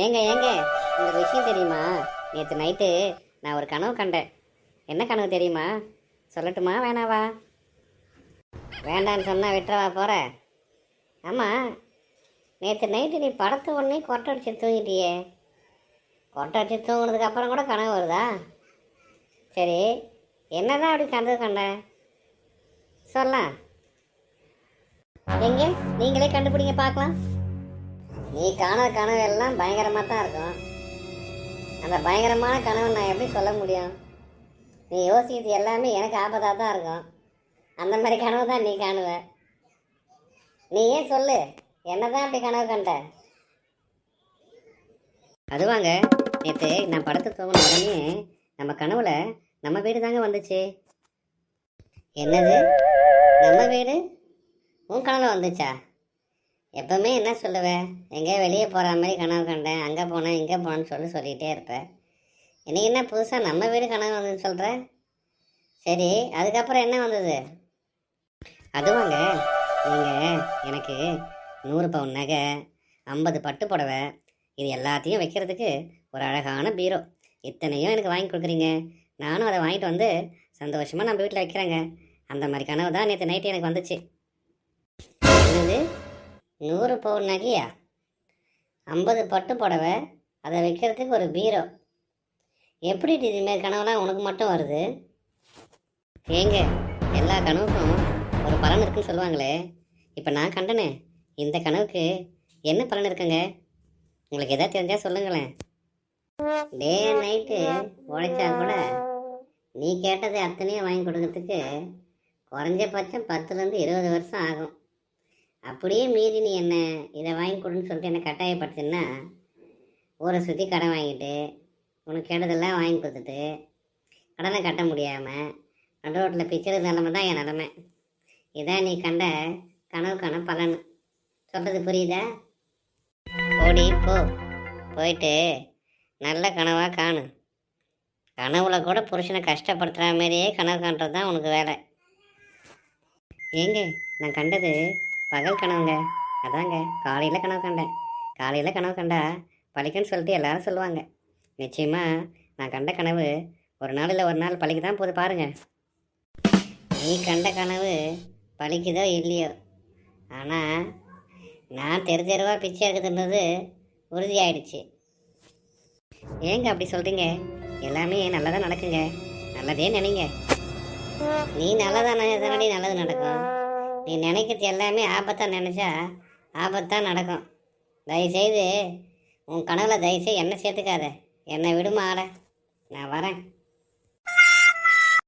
ஏங்க ஏங்க இந்த விஷயம் தெரியுமா? நேற்று நைட்டு நான் ஒரு கனவு கண்டேன். என்ன கனவு தெரியுமா? சொல்லட்டுமா வேணாவா? வேண்டான்னு சொன்னால் விட்டுறவா போகிற? ஆமாம், நேற்று நைட்டு நீ படத்து உடனே கொட்டை அடிச்சு தூங்கிட்டியே. கொட்டை அடிச்சு தூங்குனதுக்கு அப்புறம் கூட கனவு வருதா? சரி, என்னதான் அப்படி கனவு கண்ட சொல்லலாம். எங்கே நீங்களே கண்டுபிடிங்க பார்க்கலாம். நீ காண கனவு எல்லாம் பயங்கரமாக தான் இருக்கும். அந்த பயங்கரமான கனவை நான் எப்படி சொல்ல முடியும்? நீ யோசிக்கிறது எல்லாமே எனக்கு ஆபத்தாக தான் இருக்கும். அந்த மாதிரி கனவு தான் நீ காணுவ. நீ ஏன் சொல்லு, என்னதான் அப்படி கனவு கண்ட? அதுவாங்க, நேற்று நான் படத்தை தூங்கின உடனே நம்ம கனவுல நம்ம வீடு தாங்க வந்துச்சு. என்னது, நம்ம வீடு உன் கனவுல வந்துச்சா? எப்பவுமே என்ன சொல்லுவேன், எங்கேயோ வெளியே போகிற மாதிரி கனவு கண்டேன், அங்கே போனேன் இங்கே போனேன்னு சொல்லிகிட்டே இருப்பேன். இன்னைக்கு என்ன புதுசாக நம்ம வீடு கனவு வந்ததுன்னு சொல்கிற? சரி, அதுக்கப்புறம் என்ன வந்தது? அதுவாங்க, நீங்கள் எனக்கு 100 பவுன் நகை, 50 பட்டு புடவை, இது எல்லாத்தையும் வைக்கிறதுக்கு ஒரு அழகான பீரோ, இத்தனையும் எனக்கு வாங்கி கொடுக்குறீங்க. நானும் அதை வாங்கிட்டு வந்து சந்தோஷமாக நம்ம வீட்டில் வைக்கிறேங்க. அந்த மாதிரி கனவு தான் நேற்று நைட்டு எனக்கு வந்துச்சு. என்னது, 100 பவுன் நகையா, 50 பட்டு புடவை, அதை வைக்கிறதுக்கு ஒரு பீரோ? எப்படி இதுமாரி கனவுலாம் உனக்கு மட்டும் வருது? ஏங்க, எல்லா கனவுக்கும் ஒரு பலன் இருக்குன்னு சொல்லுவாங்களே. இப்போ நான் கண்டனே இந்த கனவுக்கு என்ன பலன் இருக்குங்க? உங்களுக்கு எதாவது தெரிஞ்சால் சொல்லுங்களேன். டே நைட்டு உழைச்சா கூட நீ கேட்டது அத்தனையும் வாங்கி கொடுக்கறதுக்கு குறைஞ்சபட்சம் 10லேருந்து 20 வருஷம் ஆகும். அப்படியே மீறி நீ என்ன இதை வாங்கி கொடுன்னு சொல்லிட்டு என்ன கட்டாயப்படுத்தினா, ஊரை சுற்றி கடன் வாங்கிட்டு உனக்கு கேட்டதெல்லாம் வாங்கி கொடுத்துட்டு கடனை கட்ட முடியாமல் நடு ரோட்டில் பிச்சை நிலைமை தான் என் நிலமை. இதான் நீ கண்ட கனவுக்கான பலன். சொல்கிறது புரியுதா? ஓடி போ, போயிட்டு நல்ல கனவாக காணு. கனவுல கூட புருஷனை கஷ்டப்படுத்துகிற மாதிரியே கனவு காண்றது தான் உனக்கு வேலை. ஏங்க, நான் கண்டது பகல் கனவுங்க. அதாங்க காலையில் கனவு கண்டேன். காலையில் கனவு கண்டா பழிக்குன்னு சொல்லிட்டு எல்லாரும் சொல்லுவாங்க. நிச்சயமாக நான் கண்ட கனவு ஒரு நாள் இல்லை ஒரு நாள் பழிக்கு தான் போது பாருங்க. நீ கண்ட கனவு பழிக்குதோ இல்லையோ, ஆனால் நான் தெருவாக பிச்சை எடுக்குதுன்றது உறுதியாயிடுச்சு. ஏங்க அப்படி சொல்கிறீங்க? எல்லாமே நல்லதாக நடக்குங்க. நல்லதே நினைங்க. நீ நல்லதாக நினைச்சதானடி நல்லது நடக்கும். நீ நினைக்கிறது எல்லாமே ஆபத்தாக நினச்சா ஆபத்தான் நடக்கும். தயவுசெய்து உன் கனவுல தயவுசெய்து என்னை சேர்த்துக்காத. என்னை விடுமா ஆட, நான் வரேன்.